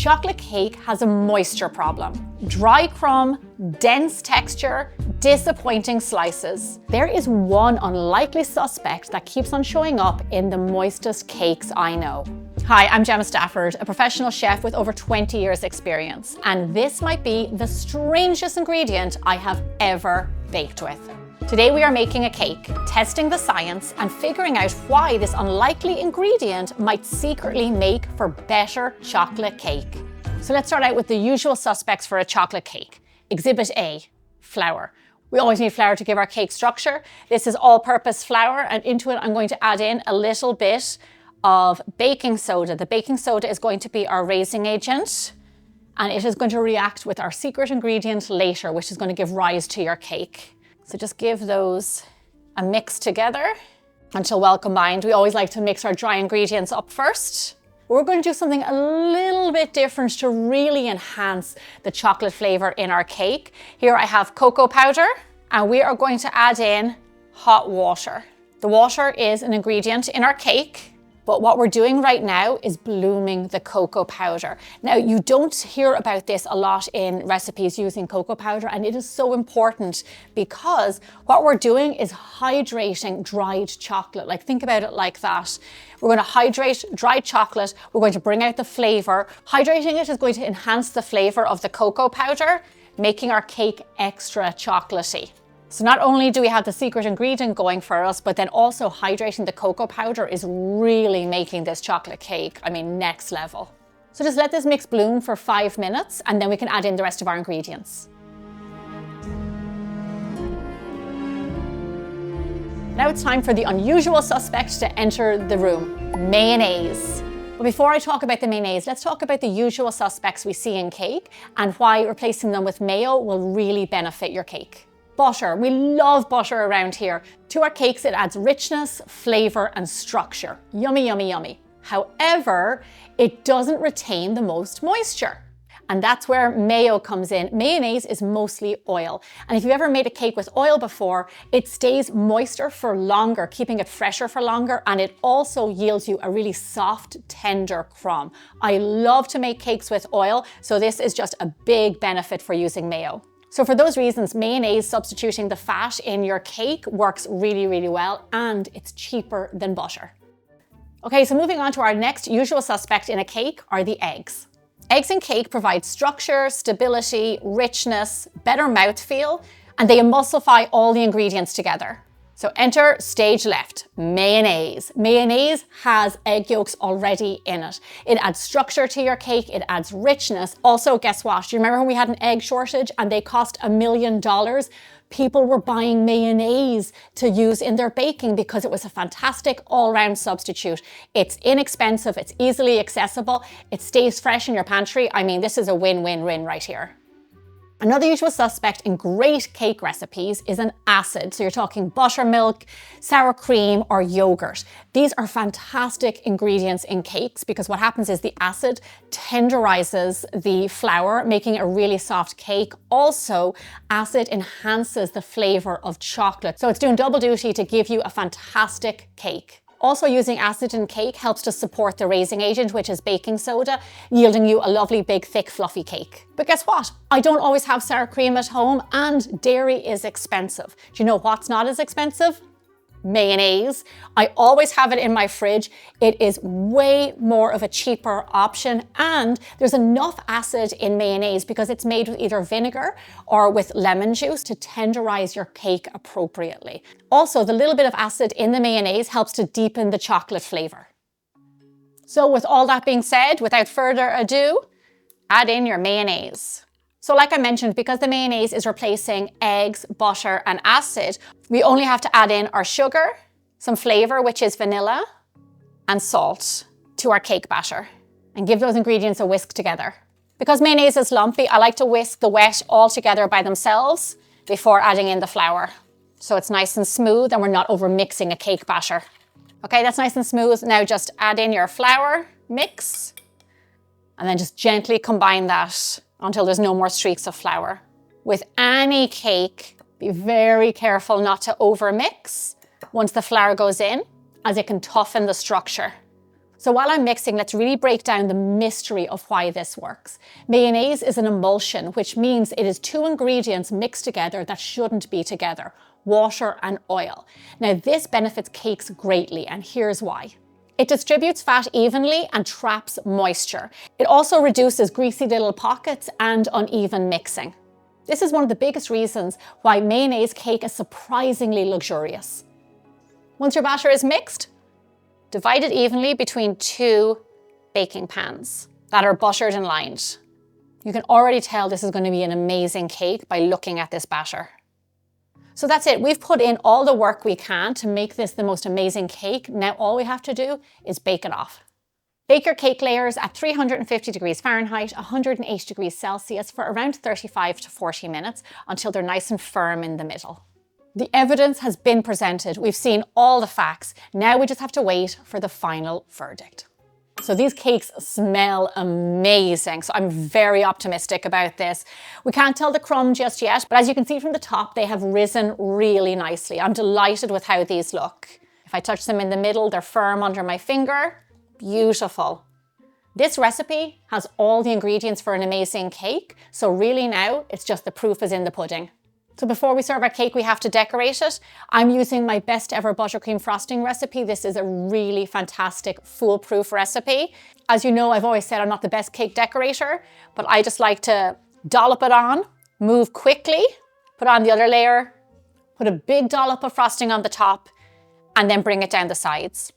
chocolate cake has a moisture problem. Dry crumb, dense texture, disappointing slices. There is one unlikely suspect that keeps on showing up in the moistest cakes I know. Hi, I'm Gemma Stafford, a professional chef with over 20 years experience, and this might be the strangest ingredient I have ever baked with. Today we are making a cake, testing the science and figuring out why this unlikely ingredient might secretly make for better chocolate cake. So let's start out with the usual suspects for a chocolate cake. Exhibit A, flour. We always need flour to give our cake structure. This is all-purpose flour, and into it I'm going to add in a little bit of baking soda. The baking soda is going to be our raising agent, and it is going to react with our secret ingredient later, which is going to give rise to your cake. So just give those a mix together until well combined. We always like to mix our dry ingredients up first. We're going to do something a little bit different to really enhance the chocolate flavor in our cake. Here I have cocoa powder, and we are going to add in hot water. The water is an ingredient in our cake, but what we're doing right now is blooming the cocoa powder. Now, you don't hear about this a lot in recipes using cocoa powder, and it is so important because what we're doing is hydrating dried chocolate. Like, think about it like that. We're going to hydrate dried chocolate. We're going to bring out the flavor. Hydrating it is going to enhance the flavor of the cocoa powder, making our cake extra chocolatey. So not only do we have the secret ingredient going for us, but then also hydrating the cocoa powder is really making this chocolate cake, next level. So just let this mix bloom for 5 minutes, and then we can add in the rest of our ingredients. Now it's time for the unusual suspect to enter the room, mayonnaise. But before I talk about the mayonnaise, let's talk about the usual suspects we see in cake and why replacing them with mayo will really benefit your cake. Butter. We love butter around here. To our cakes, it adds richness, flavor, and structure. Yummy, yummy, yummy. However, it doesn't retain the most moisture. And that's where mayo comes in. Mayonnaise is mostly oil. And if you've ever made a cake with oil before, it stays moister for longer, keeping it fresher for longer. And it also yields you a really soft, tender crumb. I love to make cakes with oil, so this is just a big benefit for using mayo. So for those reasons, mayonnaise substituting the fat in your cake works really, really well, and it's cheaper than butter. Okay, so moving on to our next usual suspect in a cake are the eggs. Eggs in cake provide structure, stability, richness, better mouthfeel, and they emulsify all the ingredients together. So enter stage left, mayonnaise. Mayonnaise has egg yolks already in it. It adds structure to your cake, it adds richness. Also, guess what? Do you remember when we had an egg shortage and they cost $1 million? People were buying mayonnaise to use in their baking because it was a fantastic all-round substitute. It's inexpensive, it's easily accessible, it stays fresh in your pantry. This is a win-win-win right here. Another usual suspect in great cake recipes is an acid. So you're talking buttermilk, sour cream, or yogurt. These are fantastic ingredients in cakes because what happens is the acid tenderizes the flour, making a really soft cake. Also, acid enhances the flavor of chocolate. So it's doing double duty to give you a fantastic cake. Also, using acid in cake helps to support the raising agent, which is baking soda, yielding you a lovely, big, thick, fluffy cake. But guess what? I don't always have sour cream at home, and dairy is expensive. Do you know what's not as expensive? Mayonnaise. I always have it in my fridge. It is way more of a cheaper option, and there's enough acid in mayonnaise because it's made with either vinegar or with lemon juice to tenderize your cake appropriately. Also, the little bit of acid in the mayonnaise helps to deepen the chocolate flavor. So with all that being said, without further ado, add in your mayonnaise. So like I mentioned, because the mayonnaise is replacing eggs, butter, and acid, we only have to add in our sugar, some flavor, which is vanilla, and salt to our cake batter, and give those ingredients a whisk together. Because mayonnaise is lumpy, I like to whisk the wet all together by themselves before adding in the flour. So it's nice and smooth and we're not over mixing a cake batter. Okay, that's nice and smooth. Now just add in your flour mix and then just gently combine that until there's no more streaks of flour. With any cake, be very careful not to over mix once the flour goes in, as it can toughen the structure. So while I'm mixing, let's really break down the mystery of why this works. Mayonnaise is an emulsion, which means it is two ingredients mixed together that shouldn't be together: water and oil. Now this benefits cakes greatly, and here's why. It distributes fat evenly and traps moisture. It also reduces greasy little pockets and uneven mixing. This is one of the biggest reasons why mayonnaise cake is surprisingly luxurious. Once your batter is mixed, divide it evenly between 2 baking pans that are buttered and lined. You can already tell this is going to be an amazing cake by looking at this batter. So that's it. We've put in all the work we can to make this the most amazing cake. Now all we have to do is bake it off. Bake your cake layers at 350 degrees Fahrenheit, 180 degrees Celsius for around 35 to 40 minutes until they're nice and firm in the middle. The evidence has been presented. We've seen all the facts. Now we just have to wait for the final verdict. So these cakes smell amazing. So I'm very optimistic about this. We can't tell the crumb just yet, but as you can see from the top, they have risen really nicely. I'm delighted with how these look. If I touch them in the middle, they're firm under my finger. Beautiful. This recipe has all the ingredients for an amazing cake. So really now, it's just the proof is in the pudding. So before we serve our cake, we have to decorate it. I'm using my best ever buttercream frosting recipe. This is a really fantastic foolproof recipe. As you know, I've always said I'm not the best cake decorator, but I just like to dollop it on, move quickly, put on the other layer, put a big dollop of frosting on the top, and then bring it down the sides.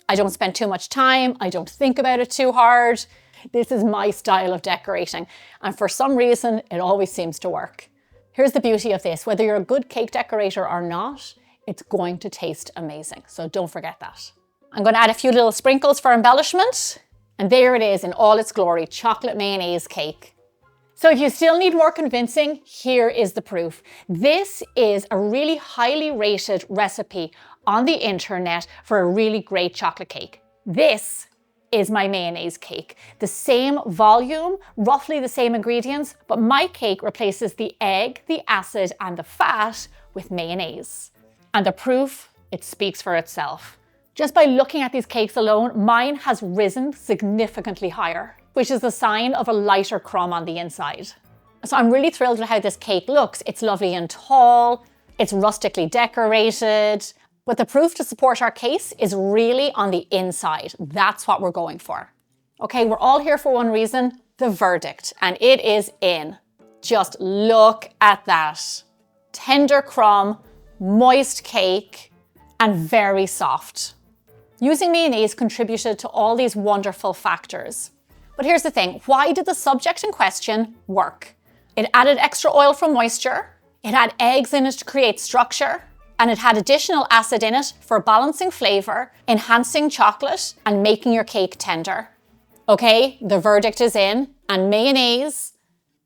I don't spend too much time. I don't think about it too hard. This is my style of decorating. And for some reason, it always seems to work. Here's the beauty of this. Whether you're a good cake decorator or not, it's going to taste amazing. So don't forget that. I'm going to add a few little sprinkles for embellishment. And there it is in all its glory, chocolate mayonnaise cake. So if you still need more convincing, here is the proof. This is a really highly rated recipe on the internet for a really great chocolate cake. This is my mayonnaise cake. The same volume, roughly the same ingredients, but my cake replaces the egg, the acid, and the fat with mayonnaise. And the proof, it speaks for itself. Just by looking at these cakes alone, mine has risen significantly higher, which is the sign of a lighter crumb on the inside. So I'm really thrilled with how this cake looks. It's lovely and tall, it's rustically decorated, but the proof to support our case is really on the inside. That's what we're going for. Okay, we're all here for one reason, the verdict, and it is in. Just look at that. Tender crumb, moist cake, and very soft. Using mayonnaise contributed to all these wonderful factors. But here's the thing, why did the subject in question work? It added extra oil from moisture, it had eggs in it to create structure, and it had additional acid in it for balancing flavor, enhancing chocolate, and making your cake tender. Okay, the verdict is in, and mayonnaise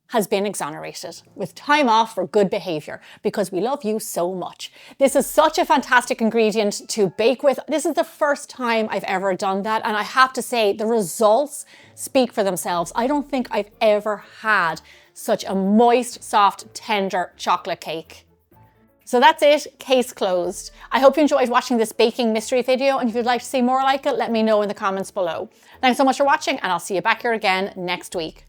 has been exonerated with time off for good behavior because we love you so much. This is such a fantastic ingredient to bake with. This is the first time I've ever done that, and I have to say the results speak for themselves. I don't think I've ever had such a moist, soft, tender chocolate cake. So that's it, case closed. I hope you enjoyed watching this baking mystery video, and if you'd like to see more like it, let me know in the comments below. Thanks so much for watching, and I'll see you back here again next week.